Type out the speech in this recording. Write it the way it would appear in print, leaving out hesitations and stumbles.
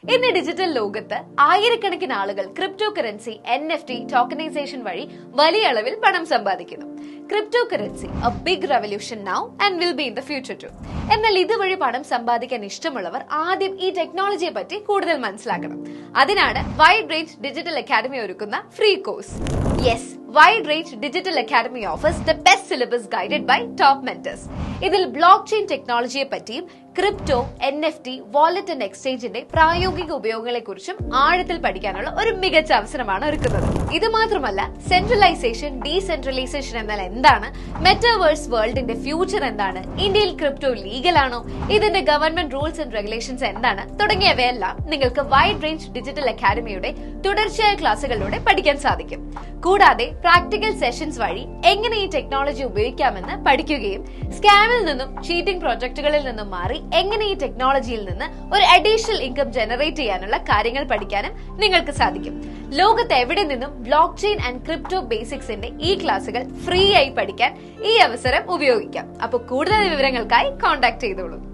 ഇന്ന് ഡിജിറ്റൽ ലോകത്ത് ആയിരക്കണക്കിന് ആളുകൾ ക്രിപ്റ്റോ കറൻസി, NFT, ടോക്കനൈസേഷൻ വഴി വലിയ അളവിൽ പണം സമ്പാദിക്കുന്നു. Crypto currency a big revolution now and will be in the future too. എന്നാൽ ഇതുവഴി പണം സമ്പാദിക്കാൻ ഇഷ്ടമുള്ളവർ ആദ്യം ഈ ടെക്നോളജിയെ പറ്റി കൂടുതൽ മനസ്സിലാക്കണം. അതിനാണ് വൈഡ് റേഞ്ച് ഡിജിറ്റൽ അക്കാദമി ഒരുക്കുന്ന free course. Yes, wide range digital academy offers the best syllabus guided by top mentors. ഇതിൽ ബ്ലോക്ക് ചെയിൻ ടെക്നോളജിയെ പറ്റിയും ക്രിപ്റ്റോ, NFT, വാലറ്റ് ആൻഡ് എക്സ്ചേഞ്ചിന്റെ പ്രായോഗിക ഉപയോഗങ്ങളെ കുറിച്ചും ആഴത്തിൽ പഠിക്കാനുള്ള ഒരു മികച്ച അവസരമാണ് ഒരുക്കുന്നത്. ഇത് മാത്രമല്ല, സെൻട്രലൈസേഷൻ, ഡീസെൻട്രലൈസേഷൻ എന്നാൽ എന്താണ്, മെറ്റാവേഴ്സ് വേൾഡിന്റെ ഫ്യൂച്ചർ എന്താണ്, ഇന്ത്യയിൽ ക്രിപ്റ്റോ ലീഗൽ ആണോ, ഇതിന്റെ ഗവൺമെന്റ് റൂൾസ് ആൻഡ് റെഗുലേഷൻസ് എന്താണ് തുടങ്ങിയവയെല്ലാം നിങ്ങൾക്ക് വൈഡ് റേഞ്ച് ഡിജിറ്റൽ അക്കാദമിയുടെ തുടർച്ചയായ ക്ലാസുകളിലൂടെ പഠിക്കാൻ സാധിക്കും. കൂടാതെ പ്രാക്ടിക്കൽ സെഷൻസ് വഴി എങ്ങനെ ഈ ടെക്നോളജി ഉപയോഗിക്കാമെന്ന് പഠിക്കുകയും സ്കാമിൽ നിന്നും ചീറ്റിംഗ് പ്രോജക്ടുകളിൽ നിന്നും മാറി എങ്ങനെ ഈ ടെക്നോളജിയിൽ നിന്ന് ഒരു അഡീഷണൽ ഇൻകം ജനറേറ്റ് ചെയ്യാനുള്ള കാര്യങ്ങൾ പഠിക്കാനും നിങ്ങൾക്ക് സാധിക്കും. ലോകത്ത് എവിടെ നിന്നും ബ്ലോക്ക് ചെയിൻ ആൻഡ് ക്രിപ്റ്റോ ബേസിക്സിന്റെ ഈ ക്ലാസുകൾ ഫ്രീ ആയി പഠിക്കാൻ ഈ അവസരം ഉപയോഗിക്കാം. അപ്പോൾ കൂടുതൽ വിവരങ്ങൾക്കായി കോൺടാക്ട് ചെയ്തോളൂ.